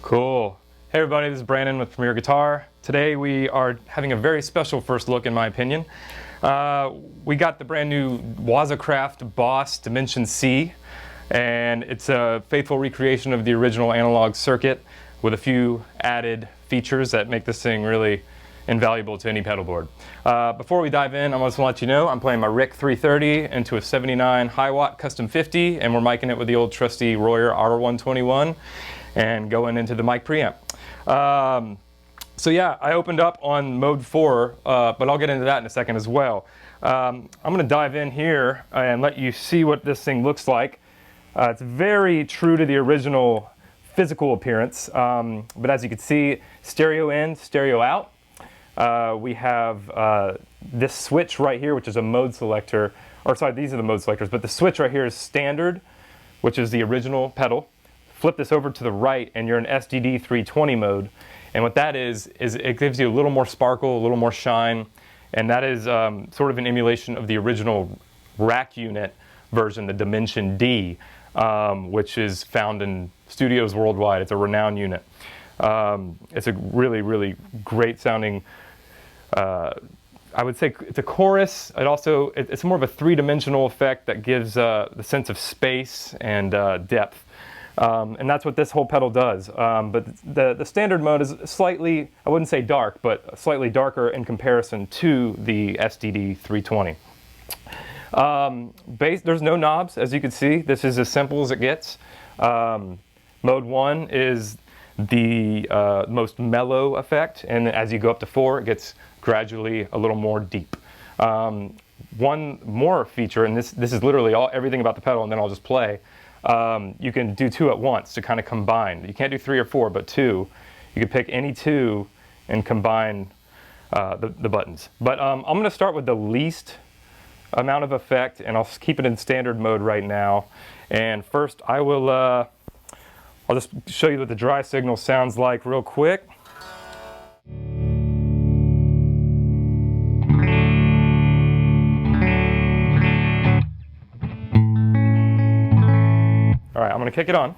Cool. Hey everybody, this is Brandon with Premier Guitar. Today we are having a very special first look in my opinion. We got the brand new Wazacraft Boss Dimension C, and it's a faithful recreation of the original analog circuit with a few added features that make this thing really invaluable to any pedal board. Before we dive in, I just want to let you know I'm playing my RIC 330 into a 79 high watt custom 50, and we're micing it with the old trusty Royer R121 and going into the mic preamp. So yeah, I opened up on mode 4, but I'll get into that in a second as well. I'm going to dive in here and let you see what this thing looks like. It's very true to the original physical appearance, but as you can see, stereo in, stereo out. We have this switch right here, which is a mode selector, or sorry, these are the mode selectors, but the switch right here is standard, which is the original pedal. Flip this over to the right and you're in SDD 320 mode, and what that is it gives you a little more sparkle, a little more shine, and that is sort of an emulation of the original rack unit version, the Dimension D, which is found in studios worldwide. It's a renowned unit. It's a really great sounding, I would say it's a chorus. It's more of a three-dimensional effect that gives the sense of space and depth. And that's what this whole pedal does. But the standard mode is slightly, I wouldn't say dark, but slightly darker in comparison to the SDD 320. There's no knobs, as you can see. This is as simple as it gets. Mode 1 is the most mellow effect, and as you go up to 4, it gets gradually a little more deep. One more feature, and this is literally everything about the pedal, and then I'll just play. You can do 2 at once to kind of combine. You can't do 3 or 4, but 2. You can pick any 2 and combine the buttons. But I'm going to start with the least amount of effect, and I'll keep it in standard mode right now. And first I will, I'll just show you what the dry signal sounds like real quick. All right, I'm going to kick it on.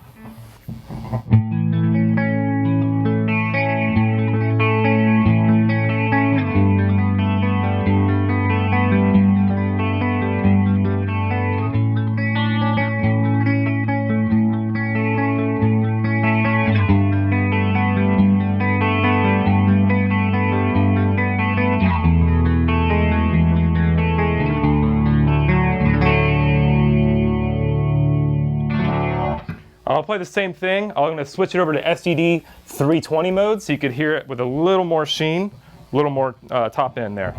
I'll play the same thing. I'm going to switch it over to SDD 320 mode so you could hear it with a little more sheen, a little more top end there.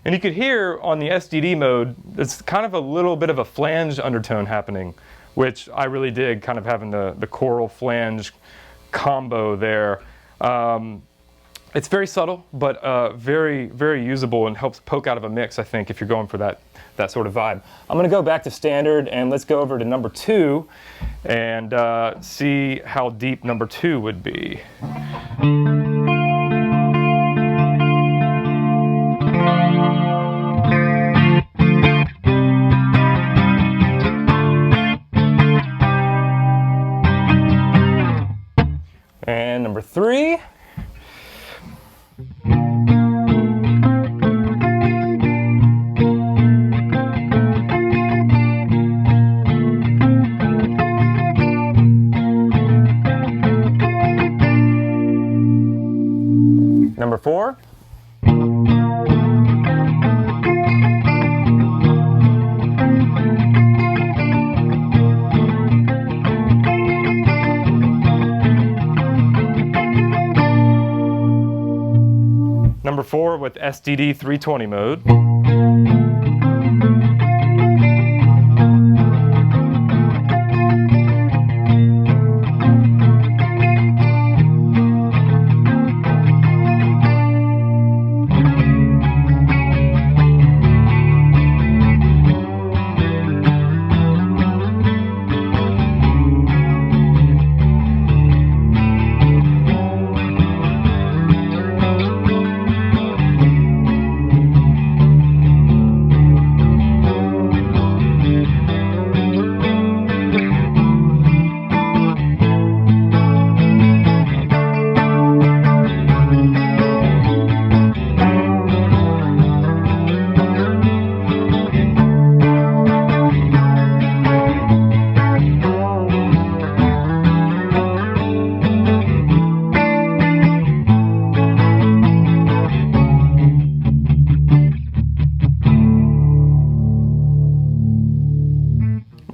And you could hear on the SDD mode, it's kind of a little bit of a flange undertone happening, which I really dig, kind of having the choral flange combo there. It's very subtle, but very usable, and helps poke out of a mix, I think, if you're going for that sort of vibe. I'm going to go back to standard, and let's go over to number 2 and see how deep number 2 would be. And number 3. Number 4. Number 4 with SDD 320 mode.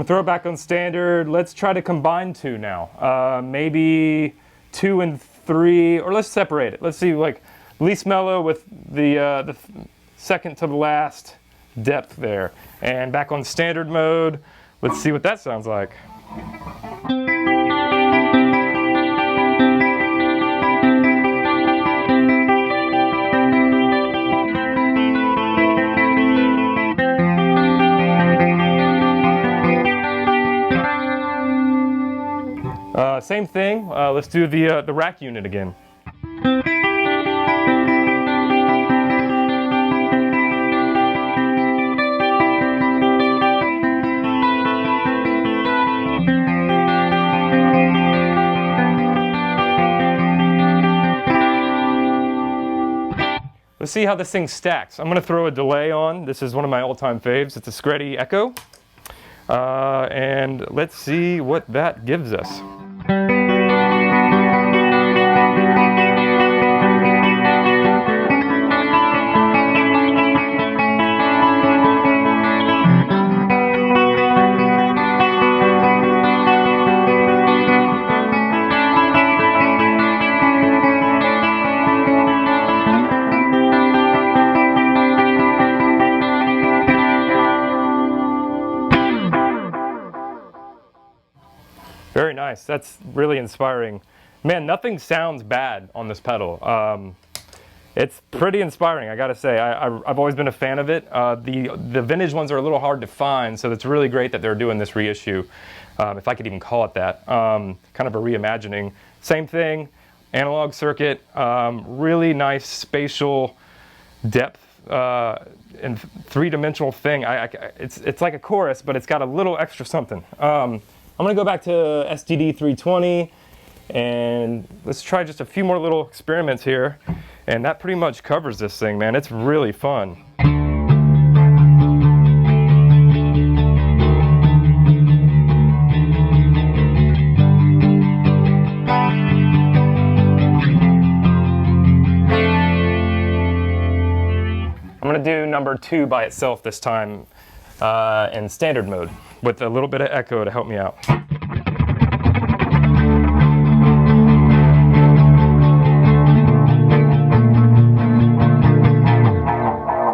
We'll throw it back on standard. Let's try to combine two now. Maybe 2 and 3, or let's separate it. Let's see, like least mellow with the second to the last depth there. And back on standard mode, let's see what that sounds like. Same thing, let's do the rack unit again. Let's see how this thing stacks. I'm going to throw a delay on. This is one of my all-time faves. It's a Screddy Echo. And let's see what that gives us. Very nice. That's really inspiring. Man, nothing sounds bad on this pedal. It's pretty inspiring, I gotta say. I've always been a fan of it. The vintage ones are a little hard to find, so it's really great that they're doing this reissue, if I could even call it that. Kind of a reimagining. Same thing, analog circuit, really nice spatial depth and three-dimensional thing. It's like a chorus, but it's got a little extra something. I'm gonna go back to STD-320 and let's try just a few more little experiments here. And that pretty much covers this thing, man. It's really fun. I'm gonna do number 2 by itself this time in standard mode with a little bit of echo to help me out.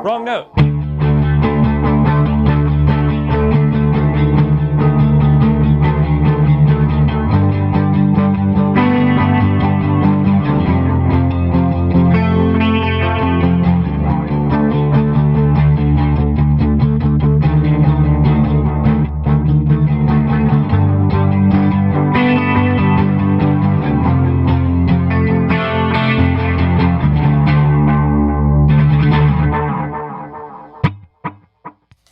Wrong note.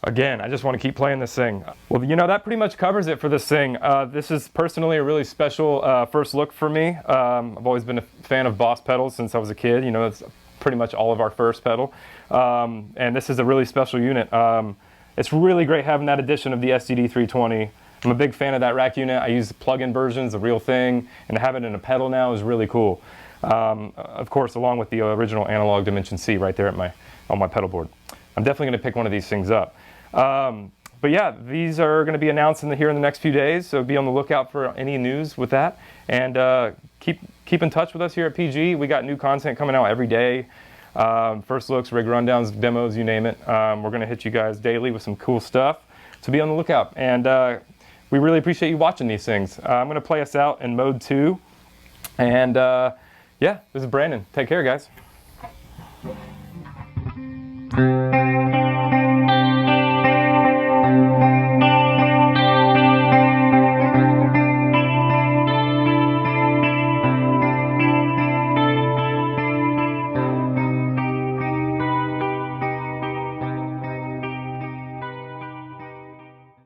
Again, I just want to keep playing this thing. Well, you know, that pretty much covers it for this thing. This is personally a really special first look for me. I've always been a fan of Boss pedals since I was a kid. You know, it's pretty much all of our first pedal. And this is a really special unit. It's really great having that addition of the STD-320. I'm a big fan of that rack unit. I use the plug-in versions, the real thing, and to have it in a pedal now is really cool. Of course, along with the original analog Dimension C right there at on my pedal board. I'm definitely going to pick one of these things up. But yeah, these are going to be announced here in the next few days, so be on the lookout for any news with that. And keep in touch with us here at PG. We got new content coming out every day. First looks, rig rundowns, demos, you name it. We're going to hit you guys daily with some cool stuff, so be on the lookout. And we really appreciate you watching these things. I'm going to play us out in mode 2. And yeah, this is Brandon. Take care, guys.